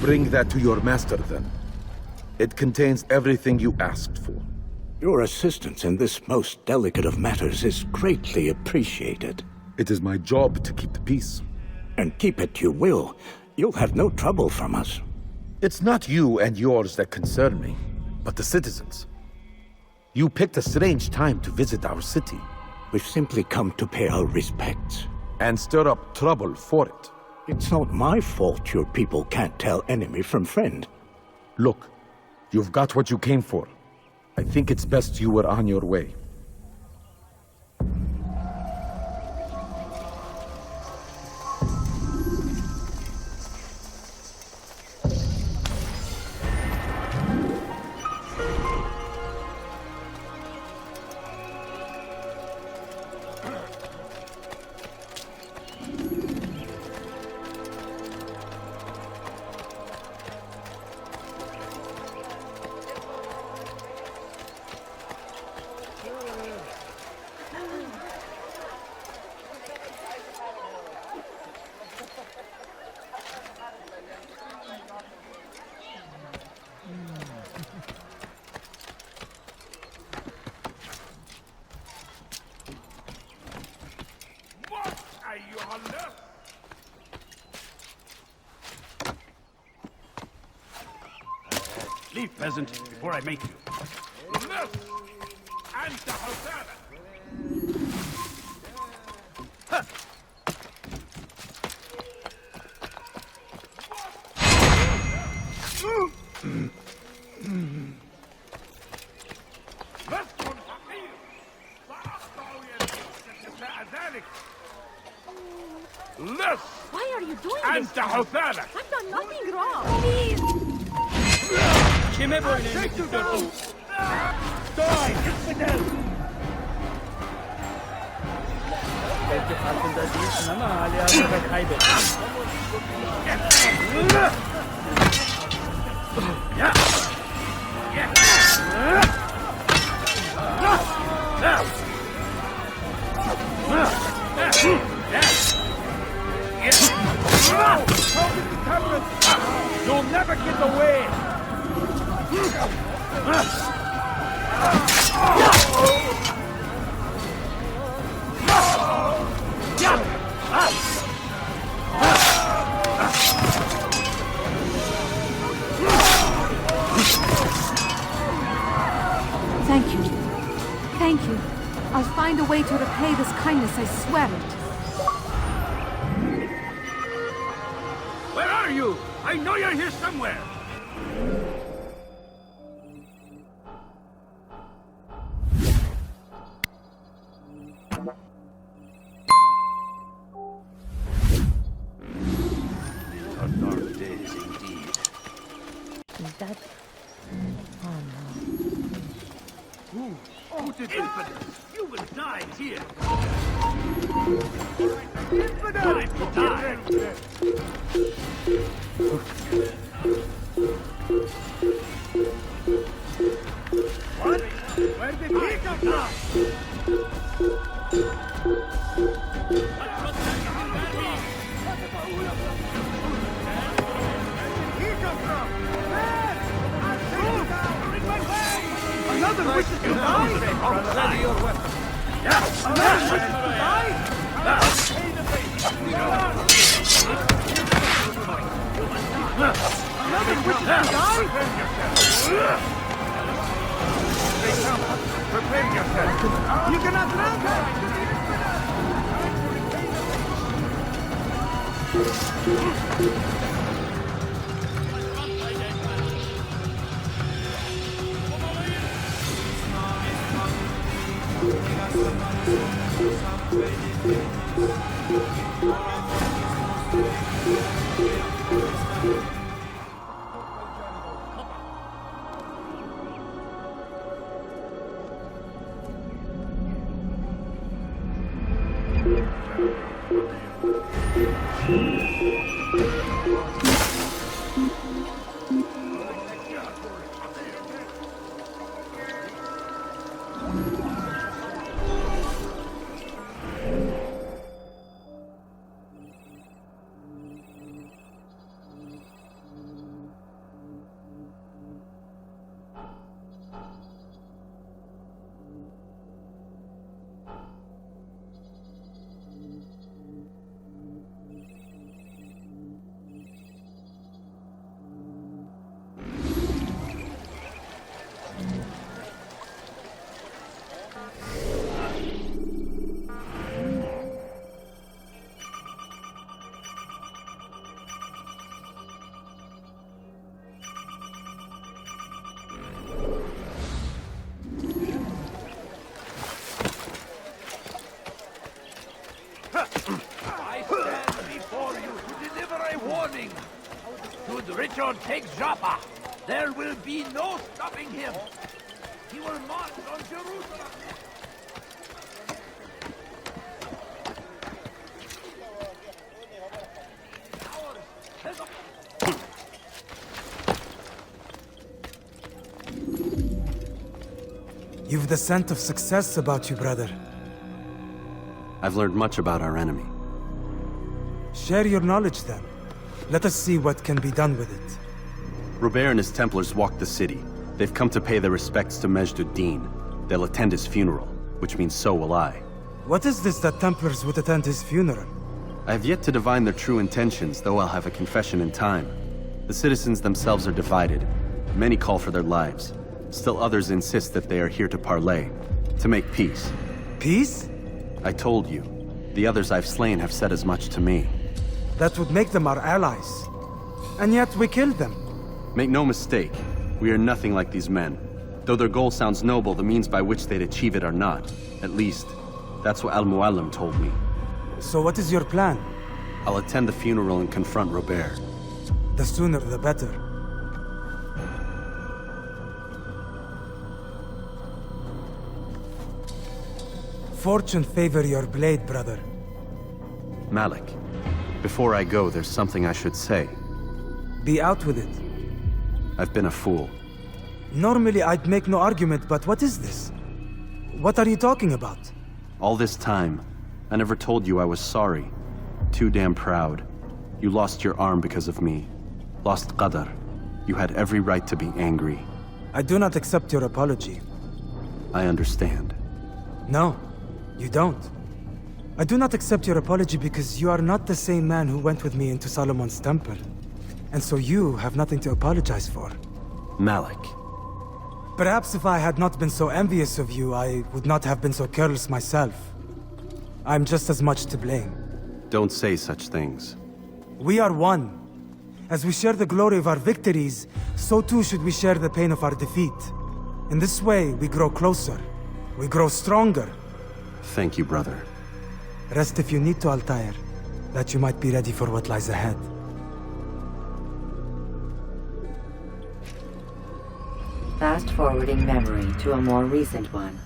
Bring that to your master, then. It contains everything you asked for. Your assistance in this most delicate of matters is greatly appreciated. It is my job to keep the peace. And keep it you will. You'll have no trouble from us. It's not you and yours that concern me, but the citizens. You picked a strange time to visit our city. We've simply come to pay our respects. And stir up trouble for it. It's not my fault your people can't tell enemy from friend. Look, you've got what you came for. I think it's best you were on your way. Leave, peasant, before I make you. Why are you doing this? I've done nothing wrong. Please. Kime bu önemli tutuyorsun? Die! Infidel! Belki farkında değilsin ama halihazırda kaybettin. You'll never get away! Thank you. Thank you. I'll find a way to repay this kindness, I swear it. Where are you? I know you're here somewhere! Dark days indeed. Is that... Oh no. Oh, infidels! You will die here! Infidel! Time to die! What? Where did he come from? Another wishes to die? Ready your weapon! Another wishes to die? Another wishes to die? Prepare yourself! You cannot run! Should Richard take Joppa, there will be no stopping him. He will march on Jerusalem. You've the scent of success about you, brother. I've learned much about our enemy. Share your knowledge then. Let us see what can be done with it. Robert and his Templars walked the city. They've come to pay their respects to Majd-ud-Din. They'll attend his funeral, which means so will I. What is this that Templars would attend his funeral? I have yet to divine their true intentions, though I'll have a confession in time. The citizens themselves are divided. Many call for their lives. Still others insist that they are here to parley, to make peace. Peace? I told you. The others I've slain have said as much to me. That would make them our allies. And yet we killed them. Make no mistake, we are nothing like these men. Though their goal sounds noble, the means by which they'd achieve it are not. At least, that's what Al-Muallim told me. So what is your plan? I'll attend the funeral and confront Robert. The sooner the better. Fortune favor your blade, brother. Malik, before I go, there's something I should say. Be out with it. I've been a fool. Normally I'd make no argument, but what is this? What are you talking about? All this time, I never told you I was sorry. Too damn proud. You lost your arm because of me. Lost Qadar. You had every right to be angry. I do not accept your apology. I understand. No, you don't. I do not accept your apology because you are not the same man who went with me into Solomon's temple. And so you have nothing to apologize for. Malik. Perhaps if I had not been so envious of you, I would not have been so careless myself. I'm just as much to blame. Don't say such things. We are one. As we share the glory of our victories, so too should we share the pain of our defeat. In this way, we grow closer. We grow stronger. Thank you, brother. Rest if you need to, Altair, that you might be ready for what lies ahead. Fast-forwarding memory to a more recent one.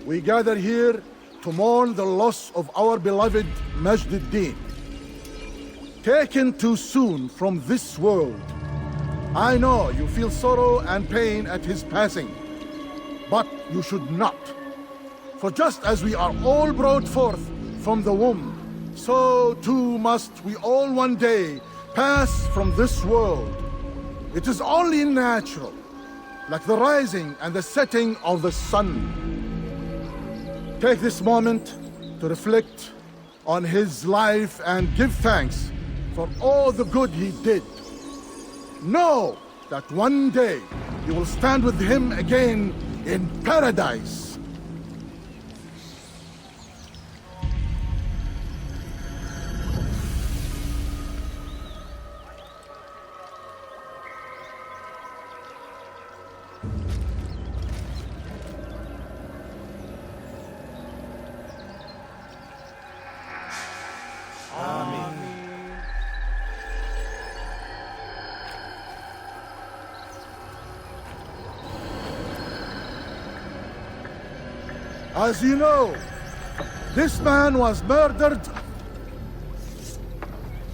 We gather here to mourn the loss of our beloved Majd-ad-Din. Taken too soon from this world. I know you feel sorrow and pain at his passing, but you should not. For just as we are all brought forth from the womb, so too must we all one day pass from this world. It is only natural, like the rising and the setting of the sun. Take this moment to reflect on his life and give thanks for all the good he did. Know that one day you will stand with him again in paradise. As you know, this man was murdered.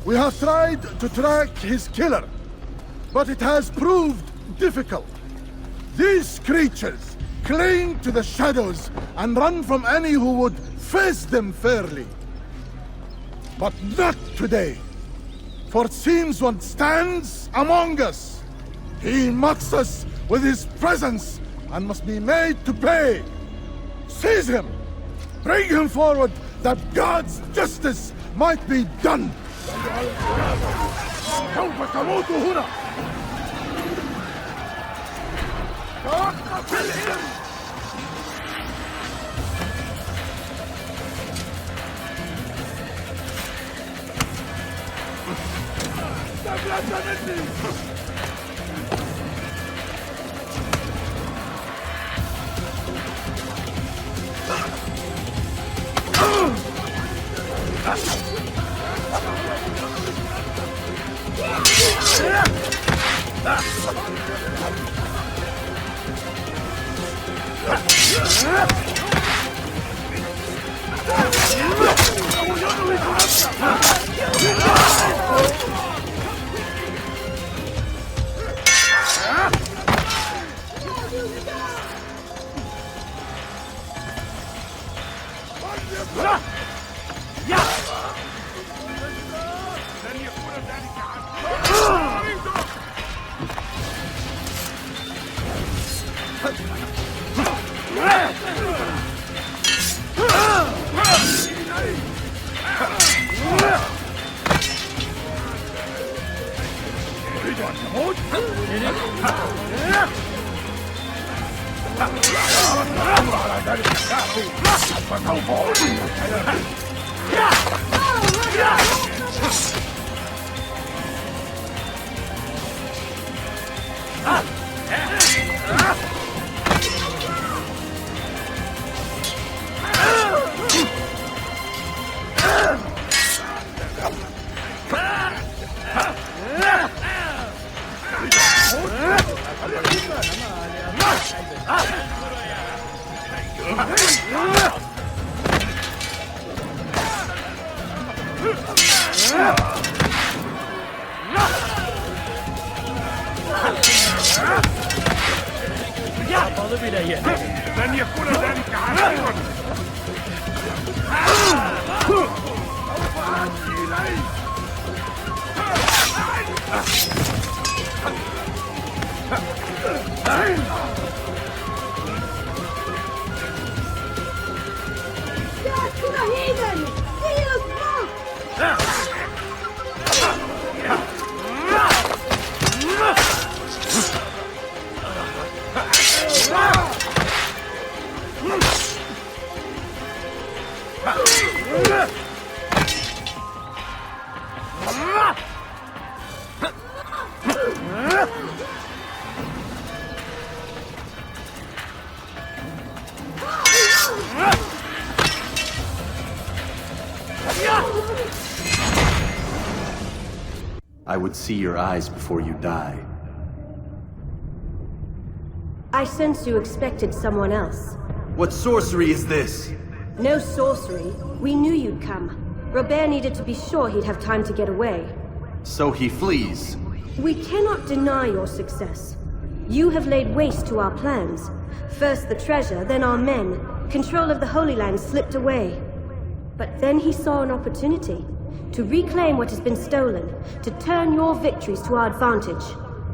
We have tried to track his killer, but it has proved difficult. These creatures cling to the shadows and run from any who would face them fairly. But not today, for it seems one stands among us. He mocks us with his presence and must be made to pay. Seize him! Bring him forward, that God's justice might be done! سوف تموت هنا! توقف العلم! استبلت مني! I would see your eyes before you die. I sense you expected someone else. What sorcery is this? No sorcery. We knew you'd come. Robert needed to be sure he'd have time to get away. So he flees. We cannot deny your success. You have laid waste to our plans. First the treasure, then our men. Control of the Holy Land slipped away. But then he saw an opportunity to reclaim what has been stolen, to turn your victories to our advantage.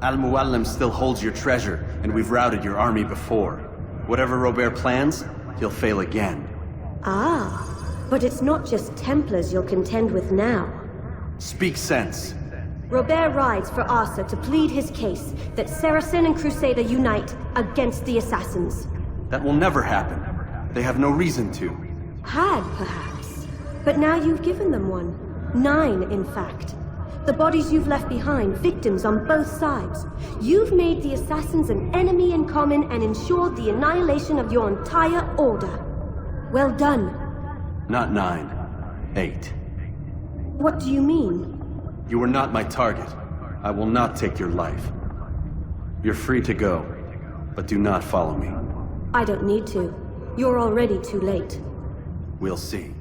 Al-Muallim still holds your treasure, and we've routed your army before. Whatever Robert plans, he'll fail again. Ah, but it's not just Templars you'll contend with now. Speak sense. Robert rides for Asa to plead his case that Saracen and Crusader unite against the Assassins. That will never happen. They have no reason to. Had, perhaps. But now you've given them one. 9, in fact. The bodies you've left behind, victims on both sides. You've made the Assassins an enemy in common and ensured the annihilation of your entire order. Well done. Not 9. 8. What do you mean? You are not my target. I will not take your life. You're free to go, but do not follow me. I don't need to. You're already too late. We'll see.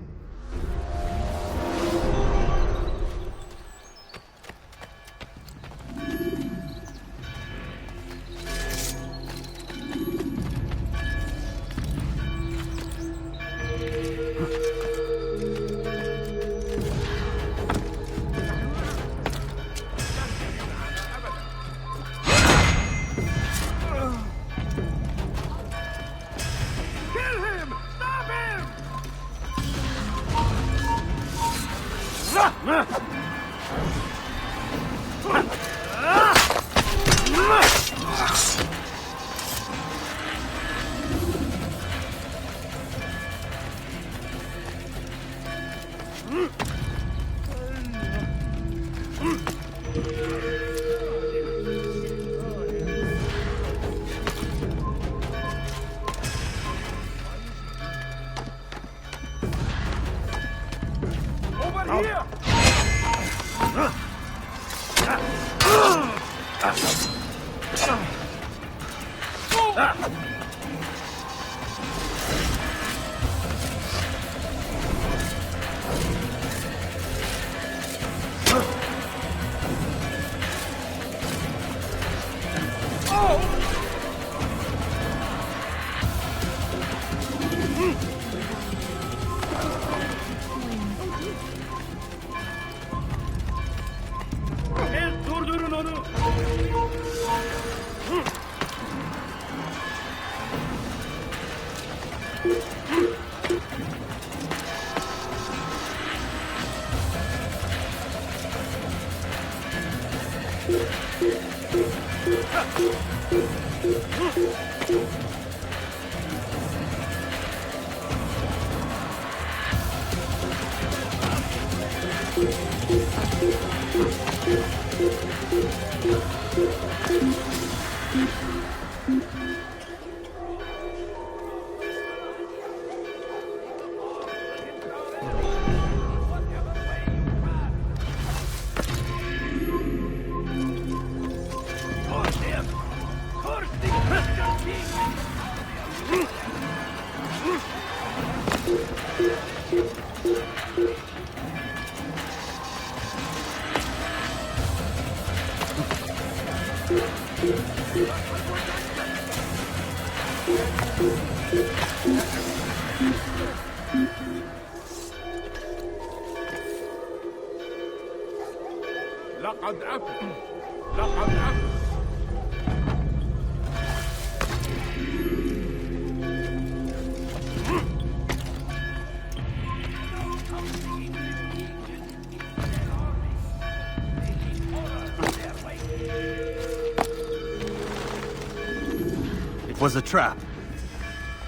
It was a trap.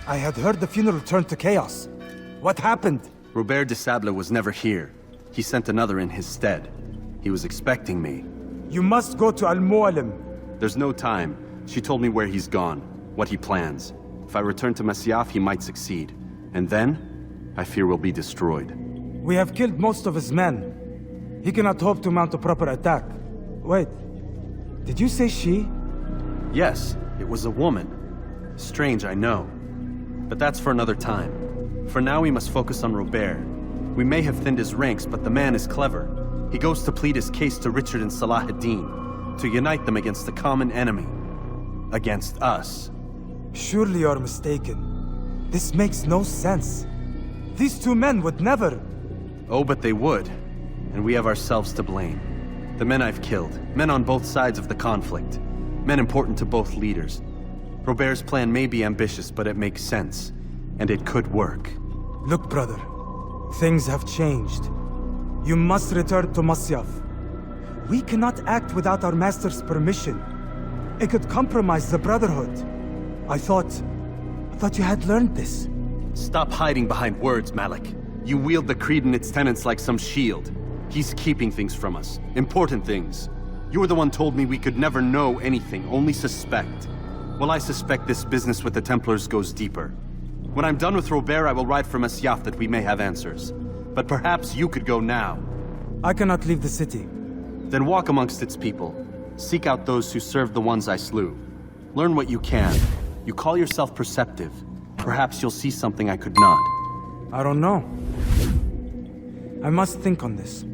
I had heard the funeral turned to chaos. What happened? Robert de Sable was never here. He sent another in his stead. He was expecting me. You must go to Al-Muallim. There's no time. She told me where he's gone, what he plans. If I return to Masyaf, he might succeed. And then, I fear we'll be destroyed. We have killed most of his men. He cannot hope to mount a proper attack. Wait, did you say she? Yes, it was a woman. Strange, I know. But that's for another time. For now, we must focus on Robert. We may have thinned his ranks, but the man is clever. He goes to plead his case to Richard and Salah ad-Din, to unite them against the common enemy. Against us. Surely you're mistaken. This makes no sense. These two men would never... Oh, but they would. And we have ourselves to blame. The men I've killed, men on both sides of the conflict, men important to both leaders. Robert's plan may be ambitious, but it makes sense. And it could work. Look, brother. Things have changed. You must return to Masyaf. We cannot act without our master's permission. It could compromise the Brotherhood. I thought you had learned this. Stop hiding behind words, Malik. You wield the creed and its tenets like some shield. He's keeping things from us. Important things. You were the one told me we could never know anything, only suspect. Well, I suspect this business with the Templars goes deeper. When I'm done with Robert, I will ride for Masyaf that we may have answers. But perhaps you could go now. I cannot leave the city. Then walk amongst its people. Seek out those who served the ones I slew. Learn what you can. You call yourself perceptive. Perhaps you'll see something I could not. I don't know. I must think on this.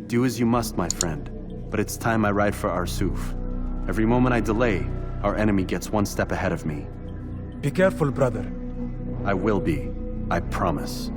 Do as you must, my friend. But it's time I ride for Arsuf. Every moment I delay, our enemy gets one step ahead of me. Be careful, brother. I will be. I promise.